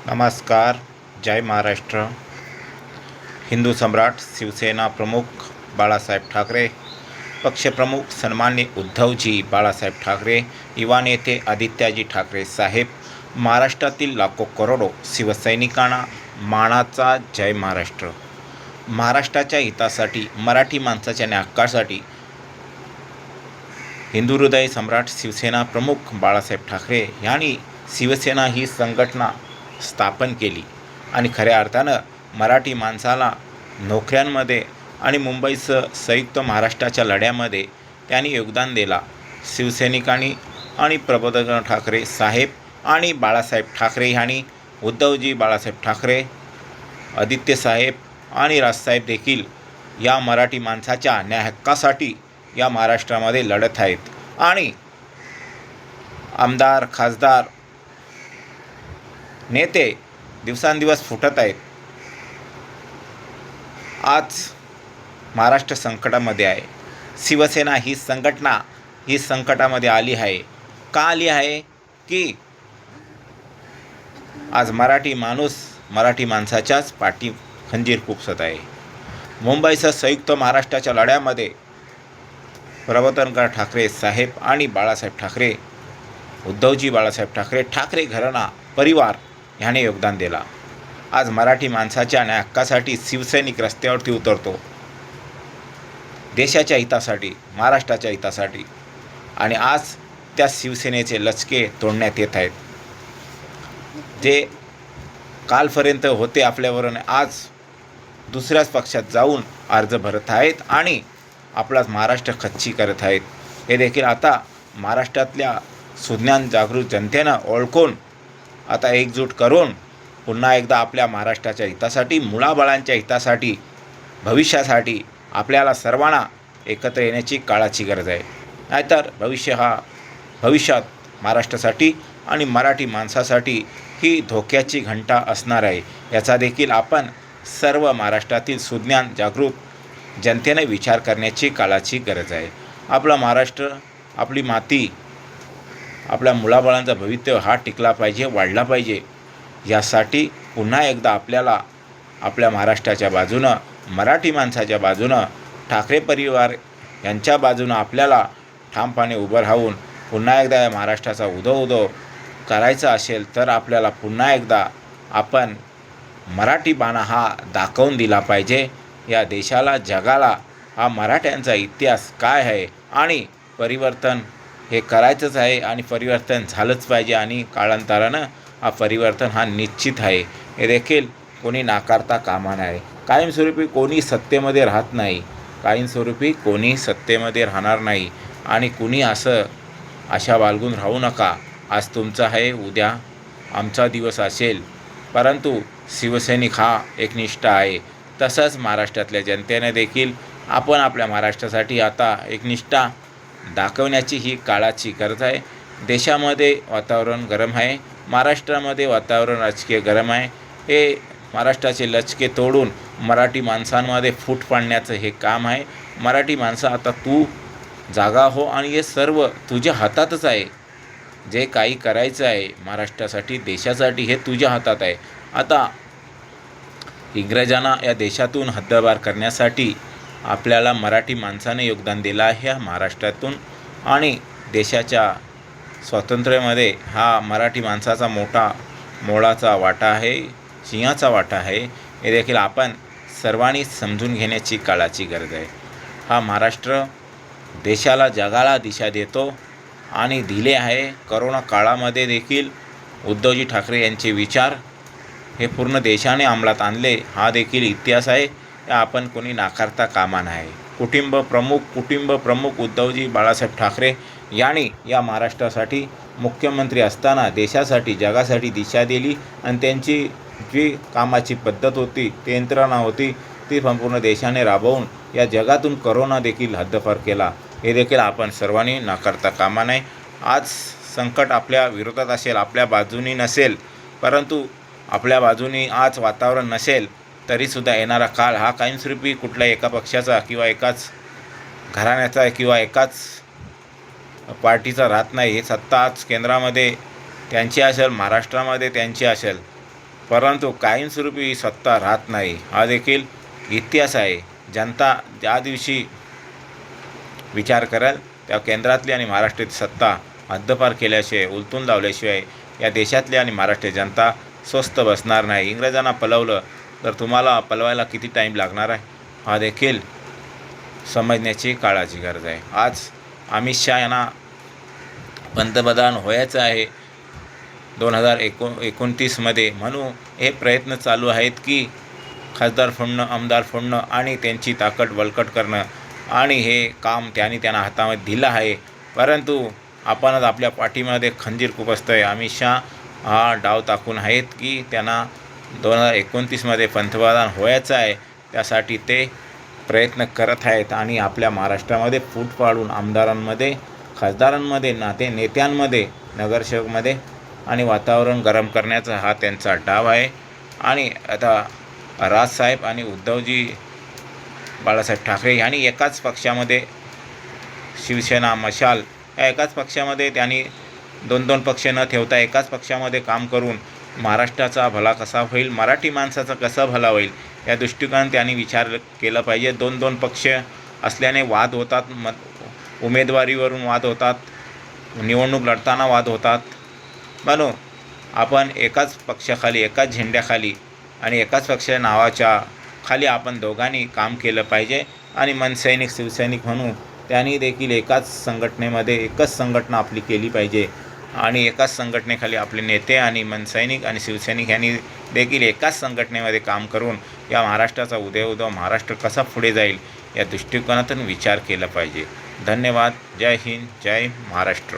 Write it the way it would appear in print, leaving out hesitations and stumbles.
नमस्कार. जय महाराष्ट्र. हिंदू सम्राट शिवसेना प्रमुख बाळासाहेब ठाकरे, पक्षप्रमुख सन्माननीय उद्धवजी बाळासाहेब ठाकरे, युवा नेते आदित्यजी ठाकरे साहेब, महाराष्ट्रातील लाखो करोडो शिवसैनिकांना मानाचा जय महाराष्ट्र. महाराष्ट्राच्या हितासाठी, मराठी माणसाच्या न्यायासाठी हिंदू हृदय सम्राट शिवसेना प्रमुख बाळासाहेब ठाकरे यांनी शिवसेना ही संघटना स्थापन केली आणि खऱ्या अर्थानं मराठी माणसाला नोकऱ्यांमध्ये आणि मुंबईसह संयुक्त महाराष्ट्राच्या लढ्यामध्ये त्यांनी योगदान दिला. शिवसैनिकांनी आणि प्रबोधन ठाकरे साहेब आणि बाळासाहेब ठाकरे यांनी उद्धवजी बाळासाहेब ठाकरे, आदित्य साहेब आणि राजसाहेब देखील या मराठी माणसाच्या न्याय हक्कासाठी या महाराष्ट्रामध्ये लढत आहेत आणि आमदार, खासदार, नेते दिवसांदिवस फुटत आहेत. आज महाराष्ट्र संकटामध्ये आहे. शिवसेना ही संघटना ही संकटामध्ये आली आहे. का आली आहे की आज मराठी माणूस मराठी माणसाच्याच पाठी खंजीर खुपसत आहे. मुंबईसह संयुक्त महाराष्ट्राच्या लढ्यामध्ये प्रबोधनकर ठाकरे साहेब आणि बाळासाहेब ठाकरे, उद्धवजी बाळासाहेब ठाकरे, ठाकरे घराणा परिवार ह्याने योगदान दिला. आज मराठी माणसाच्या न्याय हक्कासाठी शिवसैनिक रस्त्यावरती उतरतो, देशाच्या हितासाठी, महाराष्ट्राच्या हितासाठी, आणि आज त्या शिवसेनेचे लचके तोडण्यात येत आहेत. जे कालपर्यंत होते आपल्यावरून आज दुसऱ्याच पक्षात जाऊन अर्ज भरत आहेत आणि आपलाच महाराष्ट्र खच्ची करत आहेत. हे देखील आता महाराष्ट्रातल्या सुज्ञान जागृत जनतेनं ओळखून आता एकजूट करून पुन्हा एकदा आपल्या महाराष्ट्राच्या हितासाठी, मुलाबाळांच्या हितासाठी, भविष्यासाठी आपल्याला सर्वांना एकत्र येण्याची काळाची गरज आहे. नाहीतर भविष्यात महाराष्ट्रासाठी आणि मराठी माणसासाठी ही धोक्याची घंटा असणार आहे. याचा देखील आपण सर्व महाराष्ट्रातील सुज्ञान जागृत जनतेने विचार करण्याची काळाची गरज आहे. आपला महाराष्ट्र, आपली माती, आपल्या मुलाबाळांचं भविष्य हा टिकला पाहिजे, वाढला पाहिजे. यासाठी पुन्हा एकदा आपल्याला आपल्या महाराष्ट्राच्या बाजूनं, मराठी माणसाच्या बाजूनं, ठाकरे परिवार यांच्या बाजूनं आपल्याला ठामपणे उभं राहून पुन्हा एकदा या महाराष्ट्राचा उदो करायचा असेल तर आपल्याला पुन्हा एकदा आपण मराठी बाणा हा दाखवून दिला पाहिजे. या देशाला, जगाला हा मराठ्यांचा इतिहास काय आहे आणि परिवर्तन हे करायचंच आहे आणि परिवर्तन झालंच पाहिजे आणि कालांतरानं हा परिवर्तन हा निश्चित आहे. हे देखील कोणी नाकारता कामा नये. कायमस्वरूपी कोणी सत्तेमध्ये राहत नाही, कायमस्वरूपी कोणी सत्तेमध्ये राहणार नाही आणि कुणी आशा बाळगून राहू नका. आज तुमचा आहे, उद्या आमचा दिवस असेल, परंतु शिवसैनिक हा एकनिष्ठ आहे. तसंच महाराष्ट्रातल्या जनतेने देखील आपण आपल्या महाराष्ट्रासाठी आता एकनिष्ठा दाखवण्याची ही काळाची गरज आहे. देशामध्ये वातावरण गरम आहे, महाराष्ट्रामध्ये वातावरण राजकीय गरम आहे. हे महाराष्ट्राचे लचके तोडून मराठी माणसांमध्ये फूट पाडण्याचं हे काम आहे. मराठी माणसं आता तू जागा हो आणि हे सर्व तुझ्या हातातच आहे. जे काही करायचं आहे महाराष्ट्रासाठी, देशासाठी, हे तुझ्या हातात आहे. आता इंग्रजांना या देशातून हद्दपार करण्यासाठी आपल्याला मराठी माणसाने योगदान दिलं आहे ह्या महाराष्ट्रातून आणि देशाच्या स्वातंत्र्यामध्ये हा मराठी माणसाचा मोलाचा वाटा आहे, सिंहाचा वाटा आहे. हे देखील आपण सर्वांनी समजून घेण्याची काळाची गरज आहे. हा महाराष्ट्र देशाला, जगाला दिशा देतो आणि दिले आहे. करोना काळामध्ये देखील उद्धवजी ठाकरे यांचे विचार हे पूर्ण देशाने अंमलात आणले. हा देखील इतिहास आहे. आपण कोणी नाकारता कामा नये. कुटुंब प्रमुख उद्धवजी बाळासाहेब ठाकरे यांनी या महाराष्ट्रासाठी मुख्यमंत्री असताना देशासाठी, जगासाठी दिशा दिली आणि त्यांची जी कामाची पद्धत होती, ती यंत्रणा होती, ती संपूर्ण देशाने राबवून या जगातून करोना देखील हद्दपार केला. हे देखील आपण सर्वांनी नाकारता कामा नये. आज संकट आपल्या विरोधात असेल, आपल्या बाजूनी नसेल, परंतु आपल्या बाजूनी आज वातावरण नसेल तरीसुद्धा येणारा काळ हा कायमस्वरूपी कुठल्याही एका पक्षाचा किंवा एकाच घराण्याचा किंवा एकाच पार्टीचा राहत नाही. हे सत्ता आज केंद्रामध्ये त्यांची असेल, महाराष्ट्रामध्ये त्यांची असेल, परंतु कायमस्वरूपी सत्ता राहत नाही, हा देखील इतिहास आहे. जनता ज्या दिवशी विचार करेल त्या केंद्रातली आणि महाराष्ट्राची सत्ता हद्दपार केल्याशिवाय, उलटून लावल्याशिवाय या देशातली आणि महाराष्ट्राची जनता स्वस्थ बसणार नाही. इंग्रजांना पळवलं तर तुम्हाला पळवायला किती टाईम लागणार आहे, हा देखील समजण्याची काळाची गरज आहे. आज अमित शहा यांना पंतप्रधान व्हायचं आहे 2029मध्ये, म्हणून हे प्रयत्न चालू आहेत की खासदार फोडणं, आमदार फोडणं आणि त्यांची ताकद बळकट करणं, आणि हे काम त्यांना हातामध्ये दिलं आहे. परंतु आपणच आपल्या पाठीमध्ये खंजीर खुपसतो आहे. अमित शहा हा डाव टाकून आहेत की त्यांना 2029मध्ये पंतप्रधान व्हायचं आहे, त्यासाठी ते प्रयत्न करत आहेत आणि आपल्या महाराष्ट्रामध्ये फूट पाडून आमदारांमध्ये, खासदारांमध्ये, नेत्यांमध्ये, नगरसेवकमध्ये आणि वातावरण गरम करण्याचा हा त्यांचा डाव आहे. आणि आता राजसाहेब आणि उद्धवजी बाळासाहेब ठाकरे यांनी एकाच पक्षामध्ये, शिवसेना, मशाल या एकाच पक्षामध्ये त्यांनी दोन पक्ष न ठेवता एकाच पक्षामध्ये काम करून महाराष्ट्राचा भला कसा होईल, मराठी माणसाचा कसा भला होईल या दृष्टिकोनाने त्यांनी विचार केला पाहिजे. दोन पक्ष असल्याने वाद होतात, उमेदवारीवरून वाद होतात, निवडणूक लढताना वाद होतात. म्हणून आपण एकाच पक्षाखाली, एकाच झेंड्याखाली आणि एकाच पक्षाच्या नावाच्या खाली आपण दोघांनी काम केलं पाहिजे. आणि मनसैनिक, शिवसैनिक म्हणून त्यांनी देखील एकाच संघटनेमध्ये, एकच संघटना आपली केली पाहिजे आणि एकाच संघटनेखाली आपले नेते आणि मनसैनिक आणि शिवसैनिक यांनी देखील एकाच संघटनेमध्ये काम करून या महाराष्ट्राचा उदय महाराष्ट्र कसा पुढे जाईल या दृष्टिकोनातून विचार केला पाहिजे. धन्यवाद. जय हिंद, जय महाराष्ट्र.